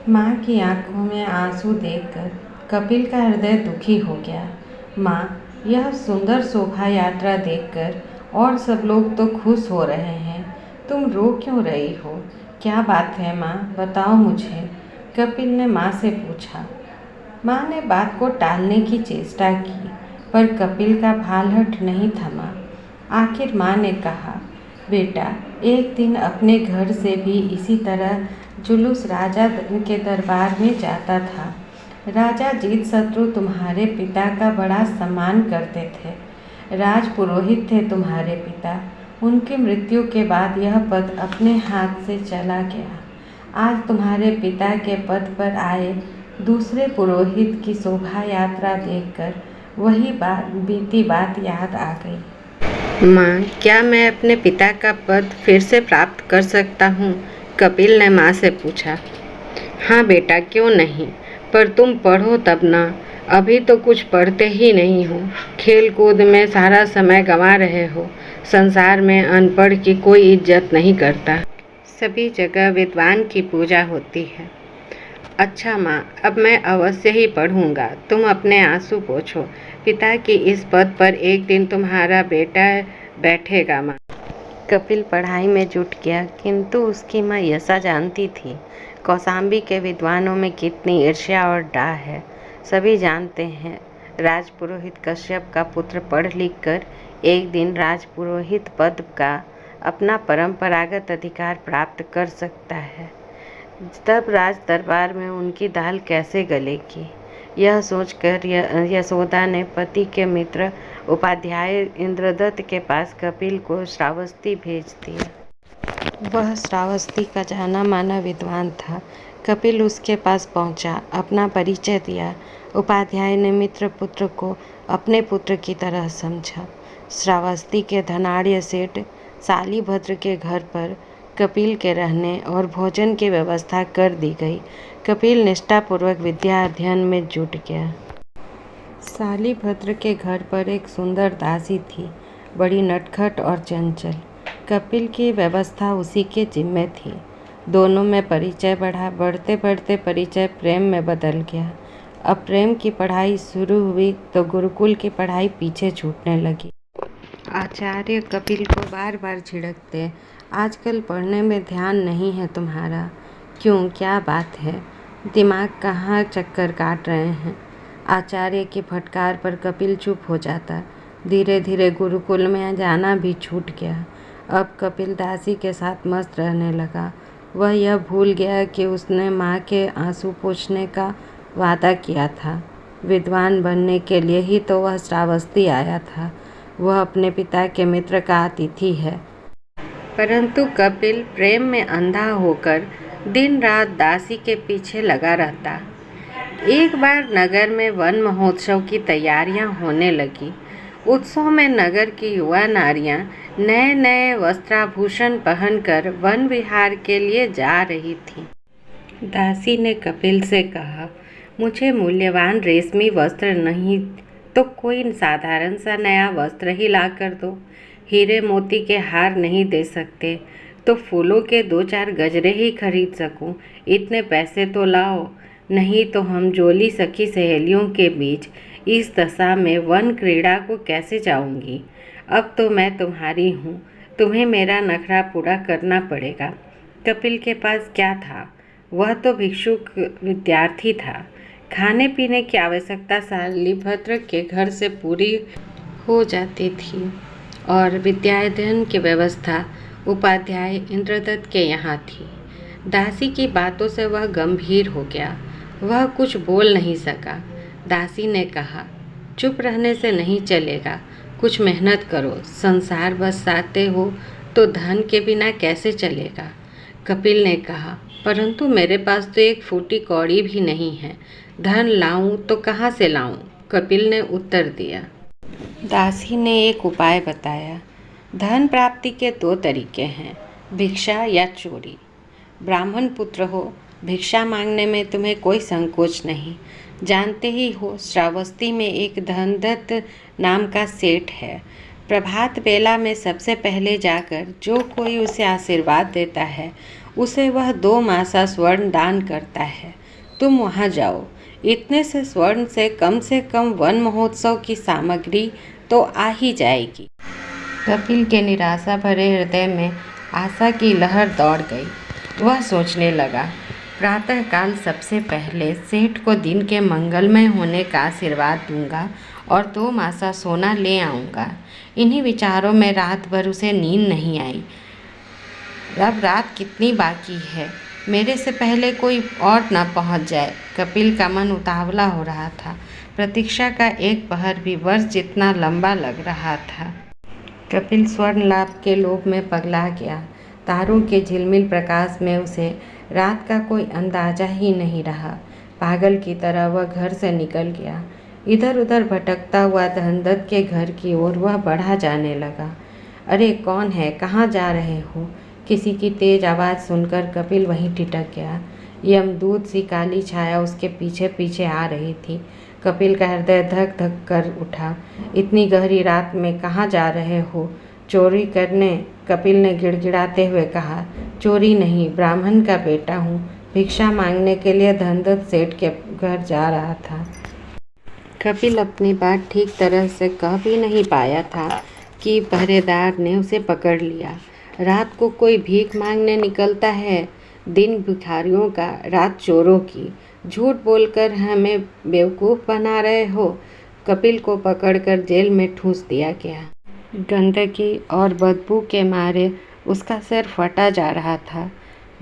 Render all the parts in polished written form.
माँ की आंखों में आंसू देखकर कपिल का हृदय दुखी हो गया। माँ, यह सुंदर शोभा यात्रा देखकर और सब लोग तो खुश हो रहे हैं, तुम रो क्यों रही हो? क्या बात है माँ, बताओ मुझे, कपिल ने माँ से पूछा। माँ ने बात को टालने की चेष्टा की, पर कपिल का भालहट नहीं थमा। आखिर माँ ने कहा, बेटा, एक दिन अपने घर से भी इसी तरह जुलूस राजा के दरबार में जाता था। राजा जीतशत्रु तुम्हारे पिता का बड़ा सम्मान करते थे। राजपुरोहित थे तुम्हारे पिता। उनकी मृत्यु के बाद यह पद अपने हाथ से चला गया। आज तुम्हारे पिता के पद पर आए दूसरे पुरोहित की शोभा यात्रा देखकर वही बीती बात याद आ गई। माँ, क्या मैं अपने पिता का पद फिर से प्राप्त कर सकता हूँ? कपिल ने माँ से पूछा। हाँ बेटा, क्यों नहीं, पर तुम पढ़ो तब ना। अभी तो कुछ पढ़ते ही नहीं हो, खेल कूद में सारा समय गंवा रहे हो। संसार में अनपढ़ की कोई इज्जत नहीं करता, सभी जगह विद्वान की पूजा होती है। अच्छा माँ, अब मैं अवश्य ही पढ़ूंगा। तुम अपने आंसू पोंछो। पिता की इस पद पर एक दिन तुम्हारा बेटा बैठेगा माँ। कपिल पढ़ाई में जुट गया, किंतु उसकी माँ यशा जानती थी कौशाम्बी के विद्वानों में कितनी ईर्ष्या और डाह है। सभी जानते हैं राजपुरोहित कश्यप का पुत्र पढ़ लिख कर एक दिन राजपुरोहित पद का अपना परंपरागत अधिकार प्राप्त कर सकता है। तब राज दरबार में उनकी दाल कैसे गलेगी? यह सोचकर यशोदा ने पति के मित्र उपाध्याय इंद्रदत्त के पास कपिल को श्रावस्ती भेज दिया। वह श्रावस्ती का जाना माना विद्वान था। कपिल उसके पास पहुंचा, अपना परिचय दिया। उपाध्याय ने मित्र पुत्र को अपने पुत्र की तरह समझा। श्रावस्ती के धनाढ़ सेठ शालीभद्र के घर पर कपिल के रहने और भोजन की व्यवस्था कर दी गई। कपिल निष्ठापूर्वक विद्या अध्ययन में जुट गया। शालीभद्र के घर पर एक सुंदर दासी थी, बड़ी नटखट और चंचल। कपिल की व्यवस्था उसी के जिम्मे थी। दोनों में परिचय बढ़ा, बढ़ते बढ़ते परिचय प्रेम में बदल गया। अब प्रेम की पढ़ाई शुरू हुई तो गुरुकुल की पढ़ाई पीछे छूटने लगी। आचार्य कपिल को बार बार झिड़कते, आजकल पढ़ने में ध्यान नहीं है तुम्हारा। क्यों, क्या बात है? दिमाग कहाँ चक्कर काट रहे हैं? आचार्य की फटकार पर कपिल चुप हो जाता। धीरे धीरे गुरुकुल में जाना भी छूट गया। अब कपिल दासी के साथ मस्त रहने लगा। वह यह भूल गया कि उसने माँ के आंसू पोंछने का वादा किया था। विद्वान बनने के लिए ही तो वह श्रावस्ती आया था। वह अपने पिता के मित्र का अतिथि है। परंतु कपिल प्रेम में अंधा होकर दिन रात दासी के पीछे लगा रहता। एक बार नगर में वन महोत्सव की तैयारियां होने लगी। उत्सव में नगर की युवा नारियां नए नए वस्त्राभूषण पहनकर वन विहार के लिए जा रही थीं। दासी ने कपिल से कहा, मुझे मूल्यवान रेशमी वस्त्र नहीं तो कोई साधारण सा नया वस्त्र ही ला कर दो। हीरे मोती के हार नहीं दे सकते तो फूलों के 2-4 गजरे ही खरीद सकूं, इतने पैसे तो लाओ, नहीं तो हम जोली सखी सहेलियों के बीच इस दशा में वन क्रीड़ा को कैसे जाऊंगी। अब तो मैं तुम्हारी हूँ, तुम्हें मेरा नखरा पूरा करना पड़ेगा। कपिल के पास क्या था? वह तो भिक्षुक विद्यार्थी था। खाने पीने की आवश्यकता शालीभद्र के घर से पूरी हो जाती थी और विद्याध्ययन की व्यवस्था उपाध्याय इंद्रदत्त के यहाँ थी। दासी की बातों से वह गंभीर हो गया। वह कुछ बोल नहीं सका। दासी ने कहा, चुप रहने से नहीं चलेगा, कुछ मेहनत करो। संसार बसाते हो तो धन के बिना कैसे चलेगा? कपिल ने कहा, परंतु मेरे पास तो एक फूटी कौड़ी भी नहीं है, धन लाऊं तो कहाँ से लाऊं? कपिल ने उत्तर दिया। दासी ने एक उपाय बताया। धन प्राप्ति के 2 तरीके हैं, भिक्षा या चोरी। ब्राह्मण पुत्र हो, भिक्षा मांगने में तुम्हें कोई संकोच नहीं। जानते ही हो, श्रावस्ती में एक धनदत्त नाम का सेठ है। प्रभात बेला में सबसे पहले जाकर जो कोई उसे आशीर्वाद देता है, उसे वह 2 मासा स्वर्ण दान करता है। तुम वहाँ जाओ, इतने से स्वर्ण से कम वन महोत्सव की सामग्री तो आ ही जाएगी। कपिल के निराशा भरे हृदय में आशा की लहर दौड़ गई। वह सोचने लगा, प्रातःकाल सबसे पहले सेठ को दिन के मंगलमय होने का आशीर्वाद दूंगा और 2 मासा सोना ले आऊँगा। इन्हीं विचारों में रात भर उसे नींद नहीं आई। अब रात कितनी बाकी है, मेरे से पहले कोई और न पहुंच जाए। कपिल का मन उतावला हो रहा था। प्रतीक्षा का एक पहर भी वर्ष जितना लंबा लग रहा था। कपिल स्वर्ण लाभ के लोभ में पगला गया। तारों के झिलमिल प्रकाश में उसे रात का कोई अंदाजा ही नहीं रहा। पागल की तरह वह घर से निकल गया। इधर उधर भटकता हुआ धनदत्त के घर की ओर वह बढ़ा जाने लगा। अरे कौन है, कहाँ जा रहे हो? किसी की तेज आवाज़ सुनकर कपिल वहीं ठिठक गया। यमदूत सी काली छाया उसके पीछे पीछे आ रही थी। कपिल का हृदय धक धक कर उठा। इतनी गहरी रात में कहाँ जा रहे हो? चोरी करने? कपिल ने गिड़गिड़ाते हुए कहा। चोरी नहीं, ब्राह्मण का बेटा हूँ। भिक्षा मांगने के लिए धनदत्त सेठ के घर जा रहा था। कपिल अपनी बात ठीक तरह से कह भी नहीं पाया था कि पहरेदार ने उसे पकड़ लिया। रात को कोई भीख मांगने निकलता है? दिन भिखारियों का, रात चोरों की। झूठ बोलकर हमें बेवकूफ़ बना रहे हो। कपिल को पकड़कर जेल में ठूंस दिया गया। गंदगी और बदबू के मारे उसका सिर फटा जा रहा था।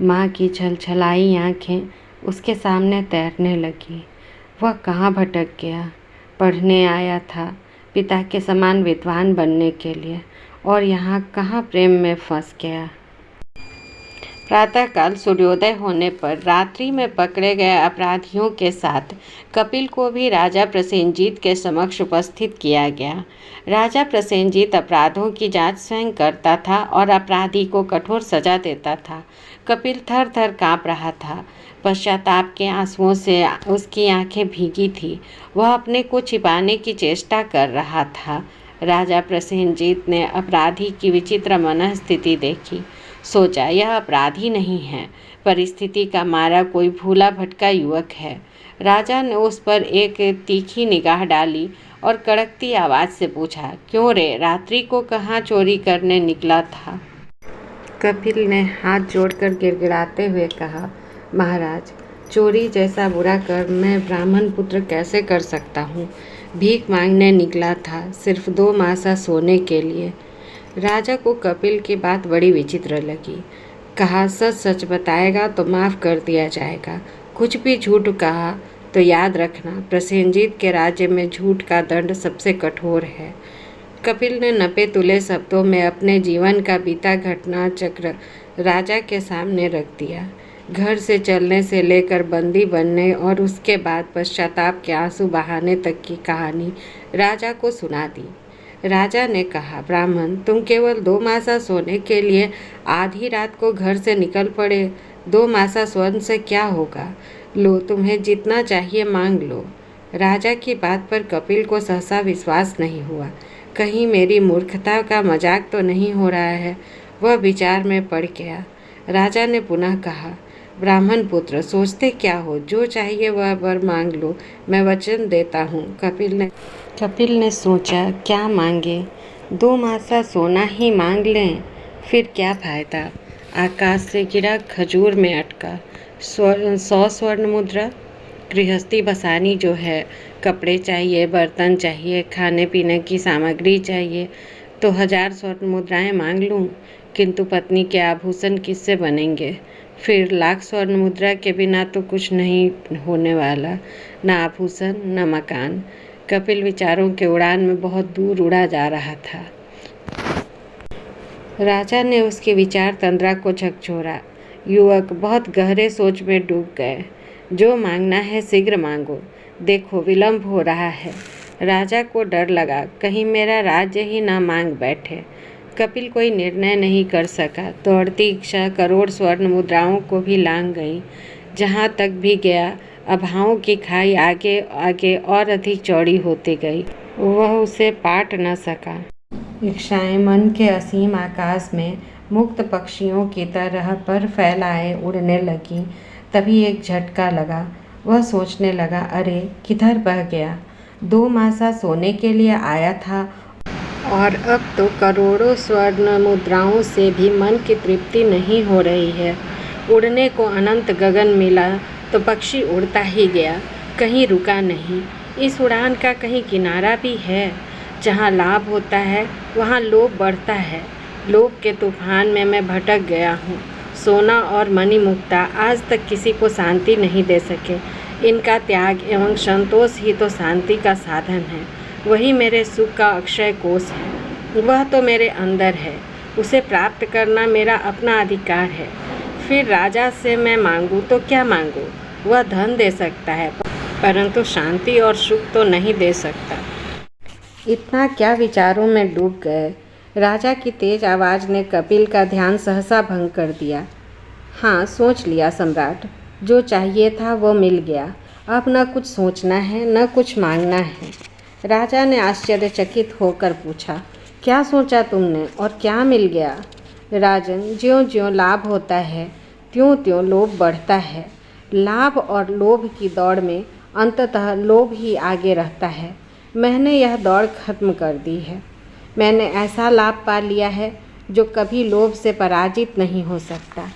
माँ की छलछलाई आँखें उसके सामने तैरने लगी। वह कहाँ भटक गया? पढ़ने आया था पिता के समान विद्वान बनने के लिए, और यहाँ कहाँ प्रेम में फंस गया। प्रातःकाल सूर्योदय होने पर रात्रि में पकड़े गए अपराधियों के साथ कपिल को भी राजा प्रसेनजीत के समक्ष उपस्थित किया गया। राजा प्रसेनजीत अपराधों की जांच स्वयं करता था और अपराधी को कठोर सजा देता था। कपिल थर थर काँप रहा था। पश्चाताप के आंसुओं से उसकी आंखें भीगी थी। वह अपने को छिपाने की चेष्टा कर रहा था। राजा प्रसेनजीत ने अपराधी की विचित्र मनःस्थिति देखी। सोचा, यह अपराधी नहीं है, परिस्थिति का मारा कोई भूला भटका युवक है। राजा ने उस पर एक तीखी निगाह डाली और कड़कती आवाज़ से पूछा, क्यों रे, रात्रि को कहाँ चोरी करने निकला था? कपिल ने हाथ जोड़कर गिड़गिड़ाते हुए कहा, महाराज, चोरी जैसा बुरा कर्म मैं ब्राह्मण पुत्र कैसे कर सकता हूँ? भीख मांगने निकला था, सिर्फ 2 मासा सोने के लिए। राजा को कपिल की बात बड़ी विचित्र लगी। कहा, सच सच बताएगा तो माफ़ कर दिया जाएगा। कुछ भी झूठ कहा तो याद रखना, प्रसेनजीत के राज्य में झूठ का दंड सबसे कठोर है। कपिल ने नपे तुले शब्दों में अपने जीवन का बीता घटना चक्र राजा के सामने रख दिया। घर से चलने से लेकर बंदी बनने और उसके बाद पश्चाताप के आंसू बहाने तक की कहानी राजा को सुना दी। राजा ने कहा, ब्राह्मण, तुम केवल 2 मासा सोने के लिए आधी रात को घर से निकल पड़े। 2 मासा स्वर्ण से क्या होगा? लो, तुम्हें जितना चाहिए मांग लो। राजा की बात पर कपिल को सहसा विश्वास नहीं हुआ। कहीं मेरी मूर्खता का मजाक तो नहीं हो रहा है? वह विचार में पड़ गया। राजा ने पुनः कहा, ब्राह्मण पुत्र, सोचते क्या हो? जो चाहिए वह वर मांग लो, मैं वचन देता हूँ। कपिल ने सोचा, क्या मांगे? 2 मासा सोना ही मांग लें, फिर क्या फ़ायदा? आकाश से गिरा, खजूर में अटका। 100 स्वर्ण मुद्रा? गृहस्थी बसानी जो है, कपड़े चाहिए, बर्तन चाहिए, खाने पीने की सामग्री चाहिए, तो 1000 स्वर्ण मुद्राएं मांग लूँ। किंतु पत्नी के आभूषण किससे बनेंगे? फिर 1,00,000 स्वर्ण मुद्रा के बिना तो कुछ नहीं होने वाला, न आभूषण न मकान। कपिल विचारों के उड़ान में बहुत दूर उड़ा जा रहा था। राजा ने उसके विचार तंद्रा को झकझोरा। युवक बहुत गहरे सोच में डूब गए। जो मांगना है शीघ्र मांगो, देखो विलंब हो रहा है। राजा को डर लगा, कहीं मेरा राज्य ही ना मांग बैठे। कपिल कोई निर्णय नहीं कर सका। दौड़ती इच्छा करोड़ स्वर्ण मुद्राओं को भी लांघ गई। जहाँ तक भी गया, अभावों की खाई आगे आगे और अधिक चौड़ी होती गई। वह उसे पाट न सका। इच्छाएं मन के असीम आकाश में मुक्त पक्षियों की तरह पर फैलाए उड़ने लगी। तभी एक झटका लगा। वह सोचने लगा, अरे किधर बह गया? 2 मासा सोने के लिए आया था और अब तो करोड़ों स्वर्ण मुद्राओं से भी मन की तृप्ति नहीं हो रही है। उड़ने को अनंत गगन मिला तो पक्षी उड़ता ही गया, कहीं रुका नहीं। इस उड़ान का कहीं किनारा भी है? जहाँ लाभ होता है वहाँ लोभ बढ़ता है। लोभ के तूफान में मैं भटक गया हूँ। सोना और मणिमुक्ता आज तक किसी को शांति नहीं दे सके। इनका त्याग एवं संतोष ही तो शांति का साधन है। वही मेरे सुख का अक्षय कोष है। वह तो मेरे अंदर है। उसे प्राप्त करना मेरा अपना अधिकार है। फिर राजा से मैं मांगूँ तो क्या मांगूँ? वह धन दे सकता है परंतु शांति और सुख तो नहीं दे सकता। इतना क्या विचारों में डूब गए। राजा की तेज आवाज़ ने कपिल का ध्यान सहसा भंग कर दिया। हाँ, सोच लिया सम्राट। जो चाहिए था वो मिल गया। अब न कुछ सोचना है न कुछ मांगना है। राजा ने आश्चर्यचकित होकर पूछा, क्या सोचा तुमने और क्या मिल गया? राजन, ज्यों ज्यों लाभ होता है त्यों त्यों लोभ बढ़ता है। लाभ और लोभ की दौड़ में अंततः लोभ ही आगे रहता है। मैंने यह दौड़ खत्म कर दी है। मैंने ऐसा लाभ पा लिया है जो कभी लोभ से पराजित नहीं हो सकता।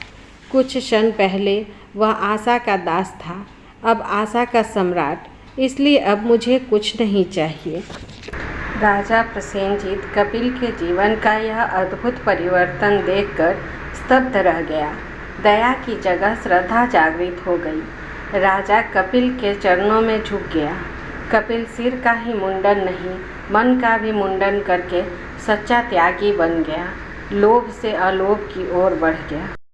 कुछ क्षण पहले वह आशा का दास था, अब आशा का सम्राट। इसलिए अब मुझे कुछ नहीं चाहिए। राजा प्रसेनजीत कपिल के जीवन का यह अद्भुत परिवर्तन देखकर स्तब्ध रह गया। दया की जगह श्रद्धा जागृत हो गई। राजा कपिल के चरणों में झुक गया। कपिल सिर का ही मुंडन नहीं, मन का भी मुंडन करके सच्चा त्यागी बन गया। लोभ से अलोभ की ओर बढ़ गया।